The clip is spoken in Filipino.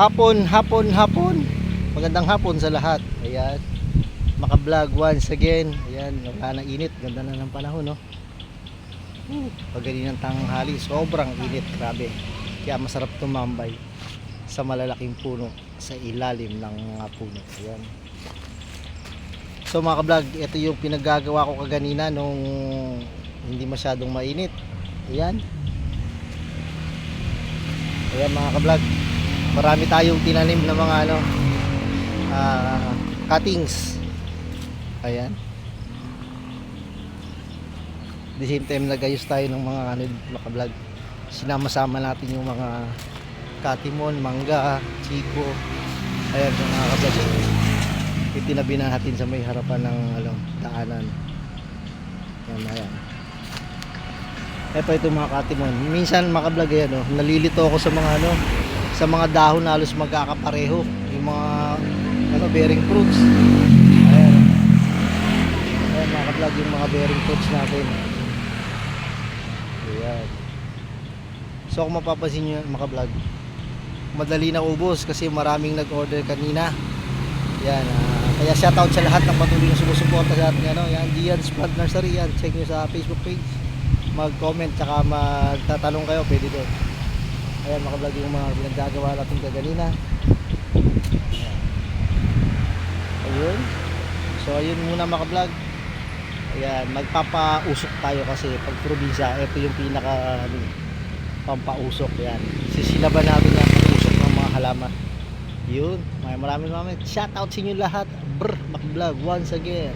Hapon. Magandang hapon sa lahat. Ayan. Maka-vlog once again. Ayan, wala na init. Ganda na ng panahon, no? Pag galing ng tanghali, sobrang init. Grabe. Kaya masarap tumambay sa malalaking puno, sa ilalim ng mga puno. Ayan. So mga ka-vlog, ito yung pinaggagawa ko kaganina nung hindi masyadong mainit. Ayan. Ayan mga ka-vlog, marami tayong tinanim na mga cuttings. Ayan. The same time nagayos tayo ng mga mga ka-vlog. Sinama-sama natin yung mga katimon, mangga, chiko. Ayan yung mga ka-vlog. Itinabi na natin sa may harapan ng daanan. Ayan. Ito mga katimon. Minsan mga ka-vlog, ayan, nalilito ako sa mga sa mga dahon na halos magkakapareho. Yung mga bearing fruits. Ayan. Ayan mga ka-vlog, yung mga bearing fruits natin. Ayan. So kung mapapansin nyo mga ka-vlog, madali na ubos kasi maraming nag-order kanina. Yan, kaya shoutout sa lahat ng patuloy na sumusuporta sa ating yan, Gian's Plant Nursery. Yan, check nyo sa Facebook page, mag-comment tsaka magtatanong kayo, pwede doon. Ayan mga vlog, yung mga pinaggagawa natin kaganina. Ayun. So ayun muna mga vlog. Ayan, magpapausok tayo kasi pag probinsya, ito yung pinaka pampausok. Yan, sisilaban natin yung usok ng mga halaman. Yun, maraming shoutout sa inyo lahat. Mag-vlog once again.